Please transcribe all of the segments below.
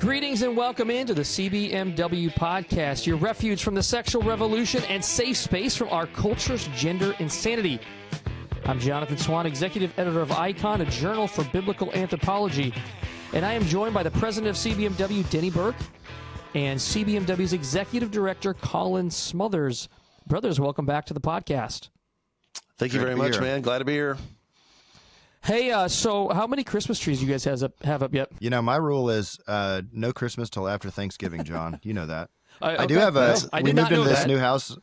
Greetings and welcome into the CBMW Podcast, your refuge from the sexual revolution and safe space from our culture's gender insanity. I'm Jonathan Swan, executive editor of Icon, a journal for biblical anthropology, and I am joined by the president of CBMW, Denny Burke, and CBMW's executive director, Colin Smothers. Brothers, welcome back to the podcast. Thank you very much, man. Glad to be here. Hey, so how many Christmas trees do you guys have up yet? You know, my rule is no Christmas till after Thanksgiving, John. You know that. I do have a. I we did moved not know into this that. new house.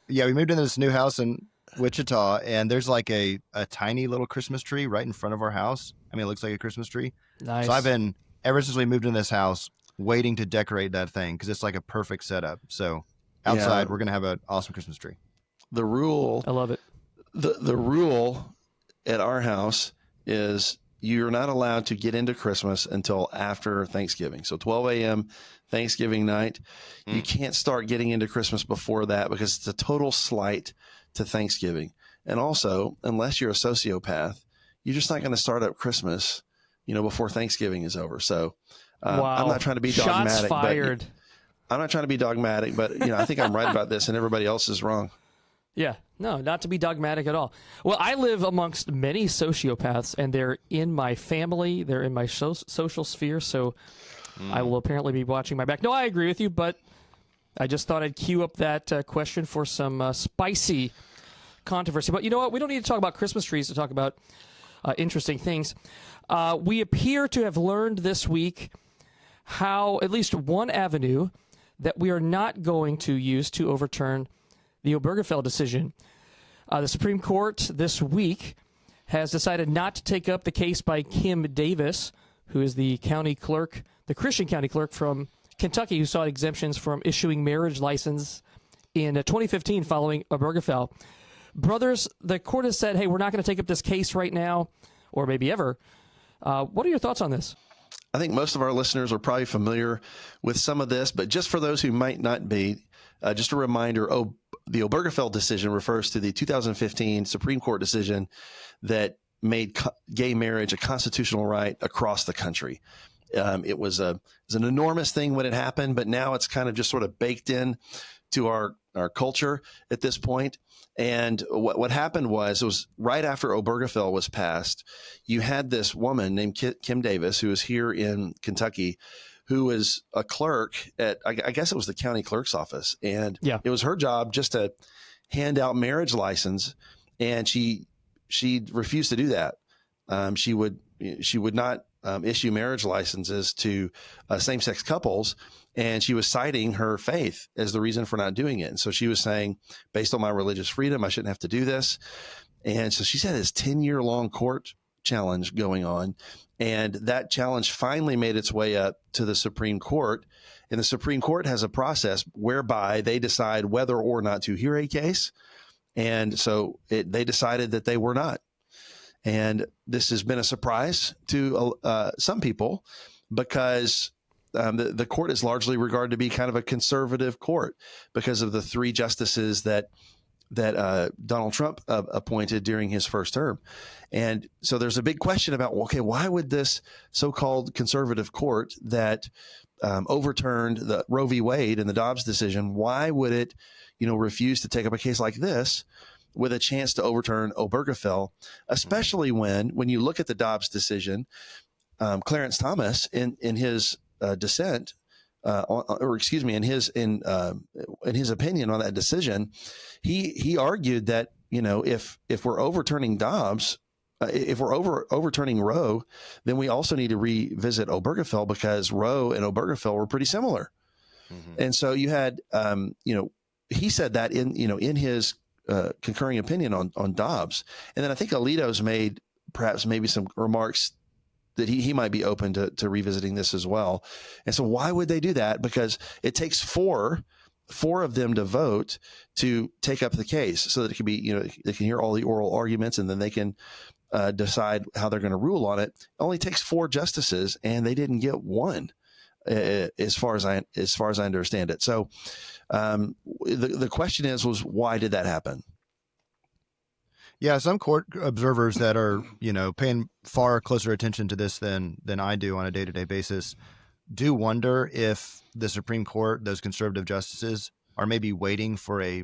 Yeah, we moved into this new house in Wichita, and there's like a tiny little Christmas tree right in front of our house. I mean, it looks like a Christmas tree. Nice. So I've been, ever since we moved in this house, waiting to decorate that thing because it's like a perfect setup. So outside, we're going to have an awesome Christmas tree. The rule. I love it. The rule at our house is you're not allowed to get into Christmas until after Thanksgiving. So 12 a.m. Thanksgiving night, you can't start getting into Christmas before that because it's a total slight to Thanksgiving. And also, unless you're a sociopath, you're just not going to start up Christmas, before Thanksgiving is over. So Wow. I'm not trying to be dogmatic. Shots fired. I'm not trying to be dogmatic, but I think I'm right about this and everybody else is wrong. Yeah, no, not to be dogmatic at all. Well, I live amongst many sociopaths, and they're in my family. They're in my social sphere, so I will apparently be watching my back. No, I agree with you, but I just thought I'd queue up that question for some spicy controversy. But you know what? We don't need to talk about Christmas trees to talk about interesting things. We appear to have learned this week how at least one avenue that we are not going to use to overturn the Obergefell decision. The Supreme Court this week has decided not to take up the case by Kim Davis, who is the county clerk, the Christian county clerk from Kentucky, who sought exemptions from issuing marriage license in 2015 following Obergefell. Brothers, the court has said, hey, we're not going to take up this case right now, or maybe ever. What are your thoughts on this? I think most of our listeners are probably familiar with some of this, but just for those who might not be, just a reminder, the Obergefell decision refers to the 2015 Supreme Court decision that made gay marriage a constitutional right across the country. It was an enormous thing when it happened, but now it's kind of just sort of baked in to our culture at this point. And what happened was, it was right after Obergefell was passed, you had this woman named Kim Davis, who was here in Kentucky, who was a clerk at, I guess it was the county clerk's office. And it was her job just to hand out marriage license. And she refused to do that. She would not issue marriage licenses to same-sex couples. And she was citing her faith as the reason for not doing it. And so she was saying, based on my religious freedom, I shouldn't have to do this. And so she's had this 10-year-long court challenge going on. And that challenge finally made its way up to the Supreme Court. And the Supreme Court has a process whereby they decide whether or not to hear a case. And so they decided that they were not. And this has been a surprise to some people because the court is largely regarded to be kind of a conservative court because of the three justices that Donald Trump appointed during his first term. And so there's a big question about, okay, why would this so-called conservative court that overturned the Roe v. Wade and the Dobbs decision, why would it, refuse to take up a case like this with a chance to overturn Obergefell, especially when you look at the Dobbs decision, Clarence Thomas in his dissent, in his opinion on that decision, he argued that if we're overturning Dobbs, if we're overturning Roe, then we also need to revisit Obergefell because Roe and Obergefell were pretty similar. Mm-hmm. And so you had he said that in his concurring opinion on Dobbs, and then I think Alito's made maybe some remarks that he might be open to revisiting this as well. And so why would they do that? Because it takes four of them to vote to take up the case so that it can be, they can hear all the oral arguments and then they can decide how they're going to rule on it. It only takes 4 justices and they didn't get one as far as I understand it. So the question was why did that happen? Yeah, some court observers that are, paying far closer attention to this than I do on a day-to-day basis do wonder if the Supreme Court, those conservative justices, are maybe waiting for a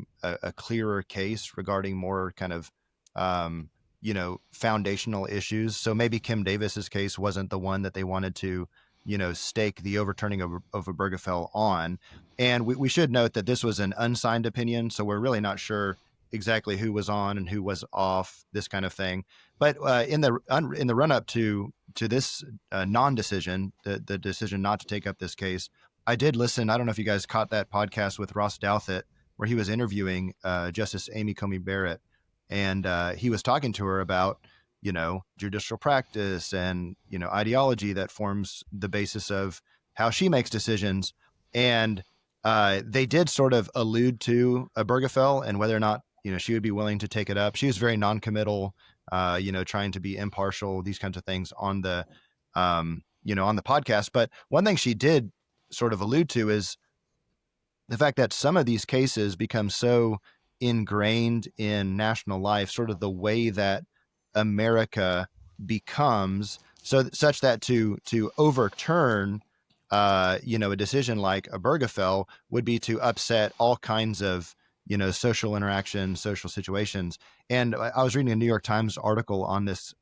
clearer case regarding more kind of, foundational issues. So maybe Kim Davis's case wasn't the one that they wanted to, stake the overturning of Obergefell on. And we should note that this was an unsigned opinion, so we're really not sure exactly who was on and who was off, this kind of thing. But in the run up to this non-decision, the decision not to take up this case, I did listen. I don't know if you guys caught that podcast with Ross Douthat, where he was interviewing Justice Amy Coney Barrett, and he was talking to her about, judicial practice and, ideology that forms the basis of how she makes decisions. And they did sort of allude to Obergefell and whether or not, she would be willing to take it up. She was very non-committal, trying to be impartial, these kinds of things on the, on the podcast. But one thing she did sort of allude to is the fact that some of these cases become so ingrained in national life, sort of the way that America becomes, such that to overturn, a decision like Obergefell would be to upset all kinds of, social interaction, social situations. And I was reading a New York Times article on this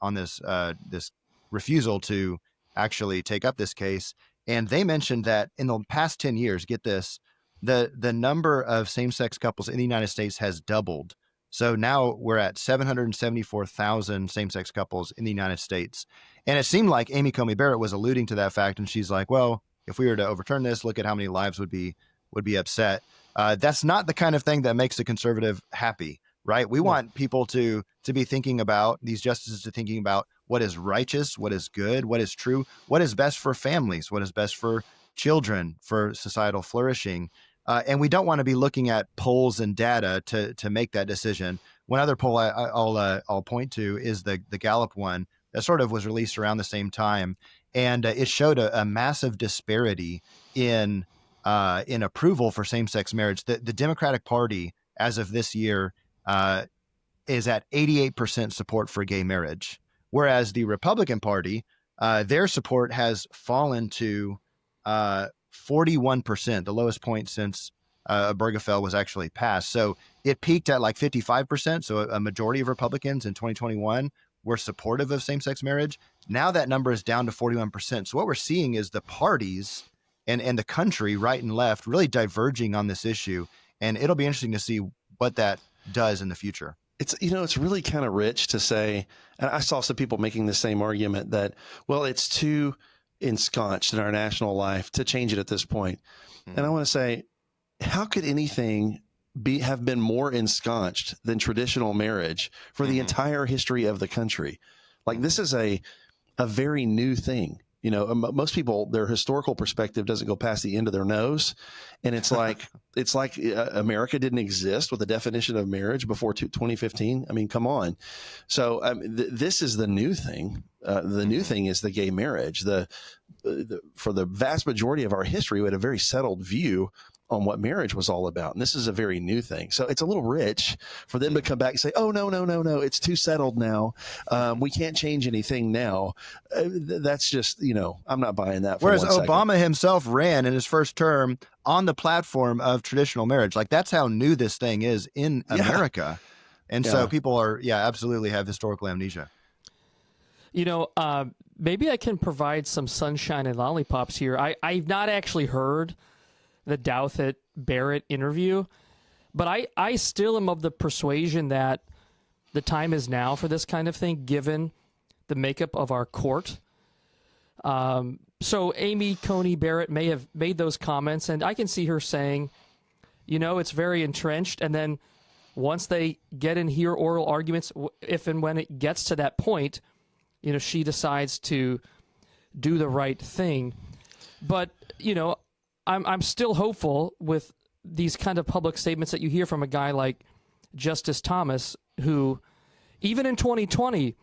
refusal to actually take up this case. And they mentioned that in the past 10 years, get this, the number of same-sex couples in the United States has doubled. So now we're at 774,000 same-sex couples in the United States. And it seemed like Amy Coney Barrett was alluding to that fact. And she's like, well, if we were to overturn this, look at how many lives would be upset. That's not the kind of thing that makes a conservative happy, right? We want people to be thinking about, these justices to thinking about what is righteous, what is good, what is true, what is best for families, what is best for children, for societal flourishing. And we don't want to be looking at polls and data to make that decision. One other poll I'll point to is the Gallup one that sort of was released around the same time. And it showed a massive disparity in approval for same-sex marriage. The Democratic Party, as of this year, is at 88% support for gay marriage, whereas the Republican Party, their support has fallen to 41%, the lowest point since Obergefell was actually passed. So it peaked at like 55%. So a majority of Republicans in 2021 were supportive of same-sex marriage. Now that number is down to 41%. So what we're seeing is the parties and the country, right and left, really diverging on this issue. And it'll be interesting to see what that does in the future. It's, it's really kind of rich to say, and I saw some people making the same argument that, well, it's too ensconced in our national life to change it at this point. And I want to say, how could anything have been more ensconced than traditional marriage for the entire history of the country? Like, this is a very new thing. Most people, their historical perspective doesn't go past the end of their nose. And it's like America didn't exist with the definition of marriage before 2015. I mean, come on. So this is the new thing. The new thing is the gay marriage. For the vast majority of our history, we had a very settled view on what marriage was all about. And this is a very new thing. So it's a little rich for them to come back and say, oh, no, it's too settled now. We can't change anything now. That's just, I'm not buying that. Whereas Obama himself ran in his first term on the platform of traditional marriage. Like, that's how new this thing is in America. And so people are, absolutely have historical amnesia. Maybe I can provide some sunshine and lollipops here. I've not actually heard the Douthat Barrett interview, but I still am of the persuasion that the time is now for this kind of thing, given the makeup of our court. So Amy Coney Barrett may have made those comments, and I can see her saying, it's very entrenched. And then once they get in here oral arguments, if and when it gets to that point, she decides to do the right thing. But, I'm still hopeful with these kind of public statements that you hear from a guy like Justice Thomas, who, even in 2020,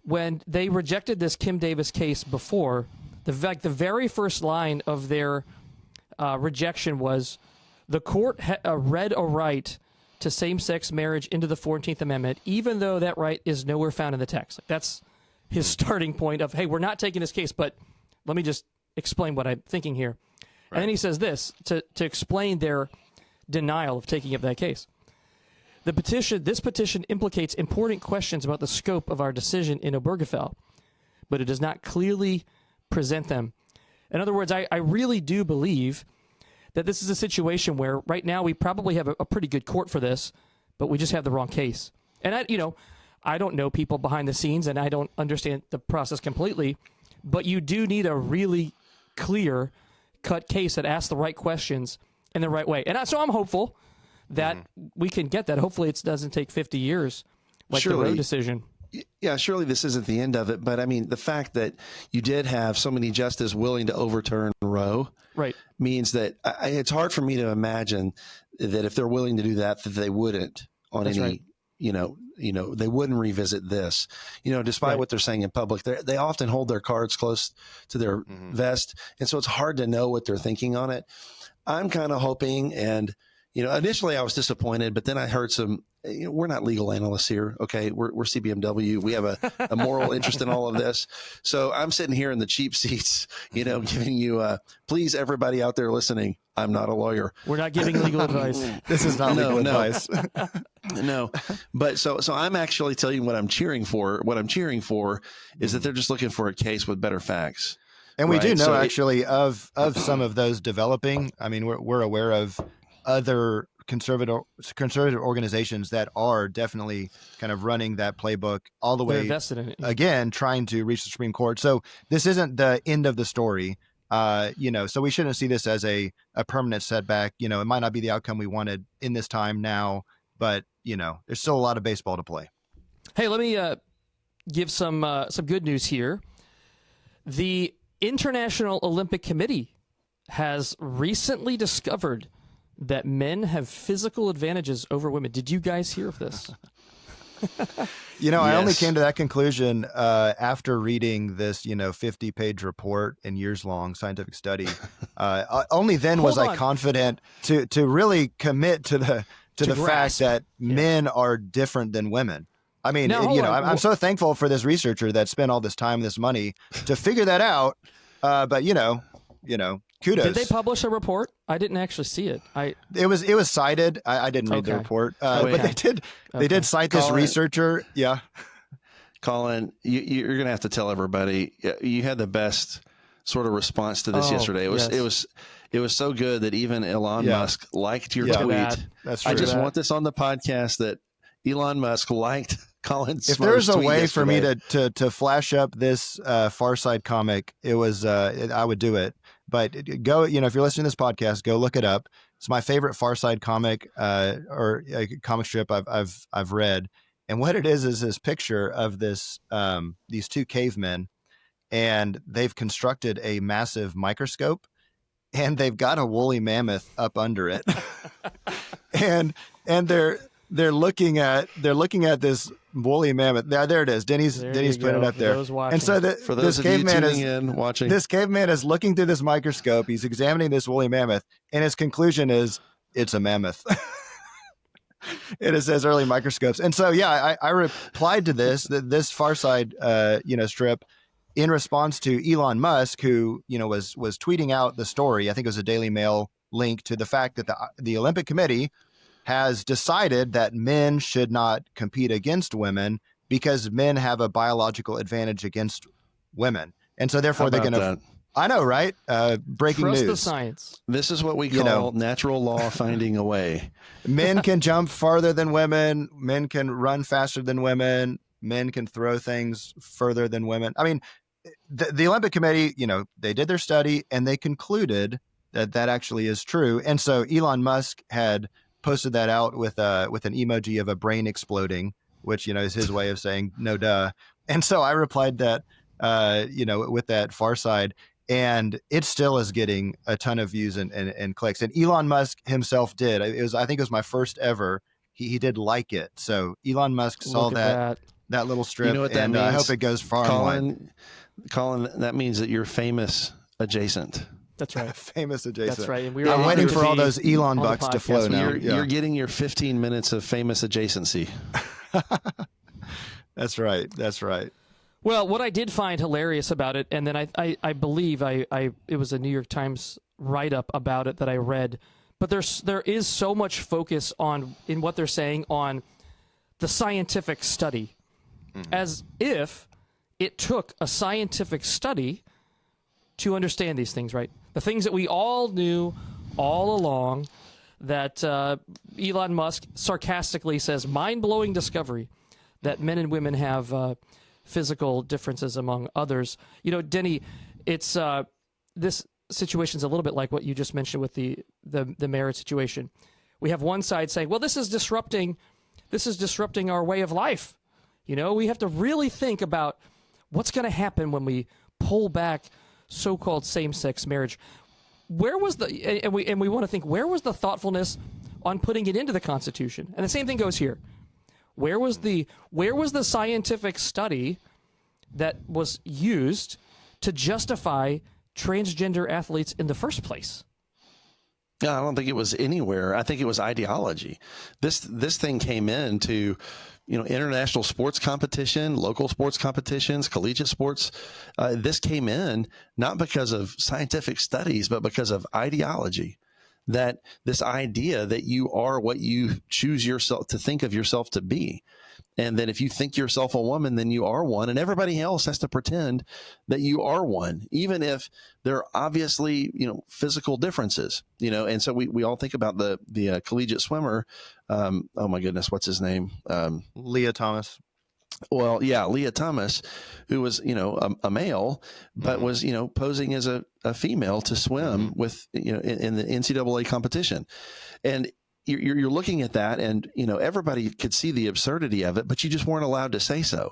when they rejected this Kim Davis case before, the very first line of their rejection was, the court read a right to same-sex marriage into the 14th Amendment, even though that right is nowhere found in the text. That's his starting point of, hey, we're not taking this case, but let me just explain what I'm thinking here. And then he says this to explain their denial of taking up that case. This petition implicates important questions about the scope of our decision in Obergefell, but it does not clearly present them. In other words, I really do believe that this is a situation where right now we probably have a pretty good court for this, but we just have the wrong case. And I don't know people behind the scenes, and I don't understand the process completely, but you do need a really clear-cut case that asks the right questions in the right way. And so I'm hopeful that we can get that. Hopefully it doesn't take 50 years like the Roe decision. Yeah, surely this isn't the end of it. But, I mean, the fact that you did have so many justices willing to overturn Roe means that it's hard for me to imagine that if they're willing to do that they wouldn't on That's any right. They wouldn't revisit this, despite what they're saying in public. They often hold their cards close to their vest. And so it's hard to know what they're thinking on it. I'm kind of hoping, and, initially I was disappointed, but then I heard we're not legal analysts here. Okay. We're CBMW. We have a moral interest in all of this. So I'm sitting here in the cheap seats, giving you, please, everybody out there listening, I'm not a lawyer. We're not giving legal advice. This is not legal advice. No, but so I'm actually telling you what I'm cheering for. What I'm cheering for is that they're just looking for a case with better facts. And we do know of some of those developing. I mean, we're aware of other conservative organizations that are definitely kind of running that playbook all the way. They're invested in it. Again, trying to reach the Supreme Court. So this isn't the end of the story. So we shouldn't see this as a permanent setback. It might not be the outcome we wanted in this time now, but there's still a lot of baseball to play. Hey, let me give some good news here. The International Olympic Committee has recently discovered that men have physical advantages over women. Did you guys hear of this? Yes. I only came to that conclusion after reading this, 50-page report and years-long scientific study. Only then was I confident to really commit to the fact that men are different than women. I mean, I'm so thankful for this researcher that spent all this time, this money to figure that out. But kudos. Did they publish a report? I didn't actually see it. It was cited. I didn't read the report, but they did cite this researcher. Yeah. Colin, you're going to have to tell everybody you had the best sort of response to this yesterday. It was so good that even Elon Musk liked your tweet. That's true. I just want this on the podcast that Elon Musk liked Colin's. If there's a way yesterday for me to flash up this Far Side comic, I would do it. But go, if you're listening to this podcast, go look it up. It's my favorite Far Side comic or a comic strip I've read. And what it is this picture of these two cavemen, and they've constructed a massive microscope, and they've got a woolly mammoth up under it, and they're looking at this woolly mammoth. There it is. Denny's put it up there. And so this caveman is looking through this microscope. He's examining this woolly mammoth, and his conclusion is it's a mammoth. And it says early microscopes. And so, I replied to this Far Side, strip in response to Elon Musk, who, was tweeting out the story. I think it was a Daily Mail link to the fact that the Olympic Committee has decided that men should not compete against women because men have a biological advantage against women. And so therefore they're going to, I know, right? Breaking Trust news. the science. This is what we call natural law finding a way. Men can jump farther than women. Men can run faster than women. Men can throw things further than women. I mean, the Olympic Committee, they did their study and they concluded that actually is true. And so Elon Musk had posted that out with an emoji of a brain exploding, which, is his way of saying no duh. And so I replied that, with that Far Side, and it still is getting a ton of views and clicks. And Elon Musk himself did. I think it was my first ever. He did like it. So Elon Musk saw that little strip, and I hope it goes far. Colin, that means that you're famous adjacent. That's right. Famous adjacent. That's right. And I'm waiting for all those Elon bucks to flow now. You're getting your 15 minutes of famous adjacency. That's right. Well, what I did find hilarious about it, and then I believe it was a New York Times write-up about it that I read, but there is so much focus in what they're saying on the scientific study, as if it took a scientific study to understand these things, right? The things that we all knew all along, that Elon Musk sarcastically says, mind-blowing discovery, that men and women have physical differences among others. You know, Denny, it's this situation's a little bit like what you just mentioned with the marriage situation. We have one side saying, well, this is disrupting our way of life. You know, we have to really think about what's going to happen when we pull back so-called same-sex marriage. Where was and we want to think, where was the thoughtfulness on putting it into the Constitution? And the same thing goes here. Where was the scientific study that was used to justify transgender athletes in the first place? Yeah, I don't think it was anywhere. I think it was ideology. This thing came into, international sports competition, local sports competitions, collegiate sports. This came in not because of scientific studies, but because of ideology. That this idea that you are what you choose yourself to think of yourself to be. And that if you think yourself a woman, then you are one, and everybody else has to pretend that you are one, even if there are obviously, physical differences, and so we all think about the collegiate swimmer. Oh my goodness, what's his name? Leah Thomas. Well, yeah, Leah Thomas, who was, a male, but was, posing as a female to swim with, in the NCAA competition. And you're looking at that and, everybody could see the absurdity of it, but you just weren't allowed to say so.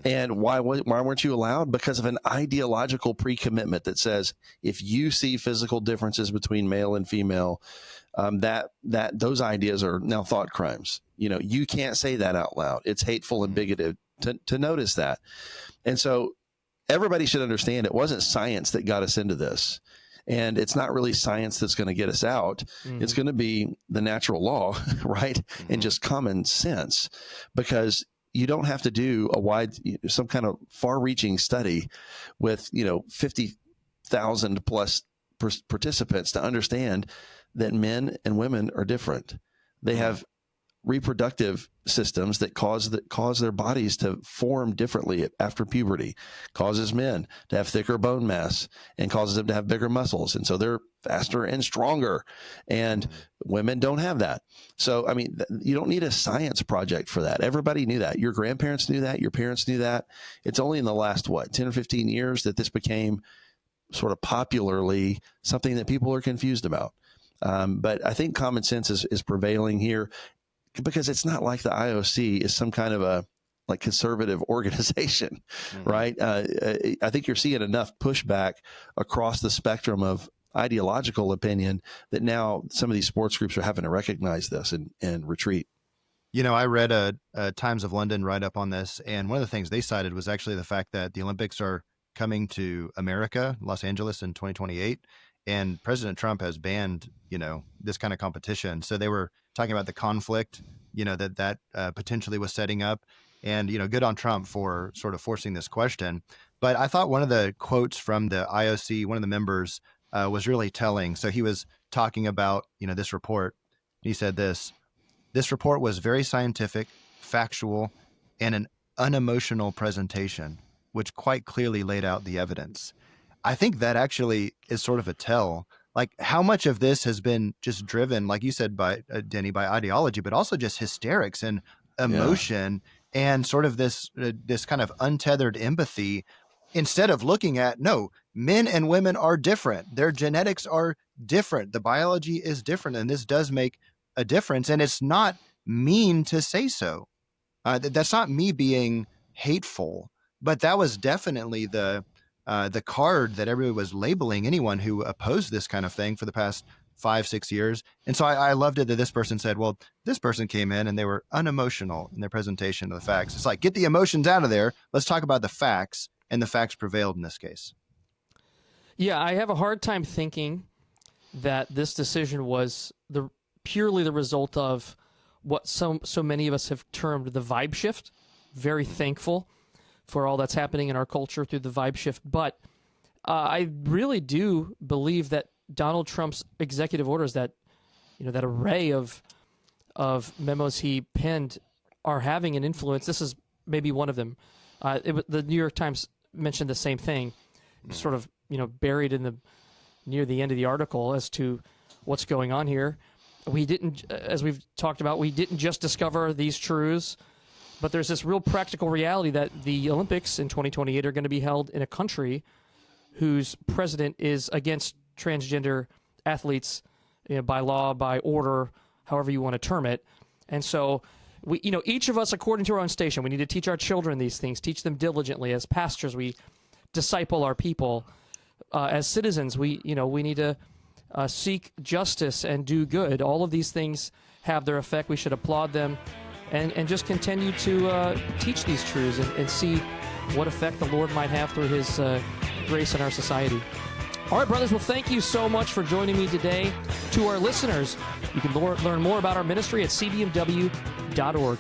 And why weren't you allowed? Because of an ideological pre-commitment that says, if you see physical differences between male and female, that those ideas are now thought crimes. You can't say that out loud. It's hateful and bigoted to notice that. And so everybody should understand it wasn't science that got us into this. And it's not really science that's going to get us out. It's going to be the natural law, right? And just common sense, because you don't have to do some kind of far-reaching study with, 50,000 plus participants to understand that men and women are different. They have reproductive systems that cause their bodies to form differently after puberty, causes men to have thicker bone mass and causes them to have bigger muscles. And so they're faster and stronger, and women don't have that. So, I mean, you don't need a science project for that. Everybody knew that. Your grandparents knew that. Your parents knew that. It's only in the last, 10 or 15 years that this became sort of popularly something that people are confused about. But I think common sense is prevailing here, because it's not like the IOC is some kind of a conservative organization, right? I think you're seeing enough pushback across the spectrum of ideological opinion that now some of these sports groups are having to recognize this and retreat. I read a Times of London write-up on this, and one of the things they cited was actually the fact that the Olympics are coming to America, Los Angeles, in 2028, and President Trump has banned, this kind of competition. So they were talking about the conflict, that potentially was setting up, and, good on Trump for sort of forcing this question. But I thought one of the quotes from the IOC, one of the members, was really telling. So he was talking about, this report. He said this report was very scientific, factual, and an unemotional presentation, which quite clearly laid out the evidence. I think that actually is sort of a tell, like how much of this has been just driven, like you said, by Denny, by ideology, but also just hysterics and emotion and sort of this kind of untethered empathy, instead of looking at, no, men and women are different. Their genetics are different. The biology is different. And this does make a difference. And it's not mean to say so. That's not me being hateful, but that was definitely the card that everybody was labeling anyone who opposed this kind of thing for the past 5-6 years. And so I loved it that this person said, well, this person came in and they were unemotional in their presentation of the facts. It's like, get the emotions out of there. Let's talk about the facts. And the facts prevailed in this case. Yeah, I have a hard time thinking that this decision was purely the result of what so many of us have termed the vibe shift. Very thankful for all that's happening in our culture through the vibe shift. But I really do believe that Donald Trump's executive orders, that that array of memos he penned, are having an influence. This is maybe one of them. The New York Times mentioned the same thing, sort of buried in near the end of the article as to what's going on here. We didn't, as we've talked about, we didn't just discover these truths, but there's this real practical reality that the Olympics in 2028 are going to be held in a country whose president is against transgender athletes, by law, by order, however you want to term it. And so we, each of us, according to our own station, we need to teach our children these things, teach them diligently. As pastors, we disciple our people. As citizens, we need to seek justice and do good. All of these things have their effect. We should applaud them and just continue to teach these truths and see what effect the Lord might have through his grace in our society. All right, brothers, well, thank you so much for joining me today. To our listeners, you can learn more about our ministry at cbmw.org.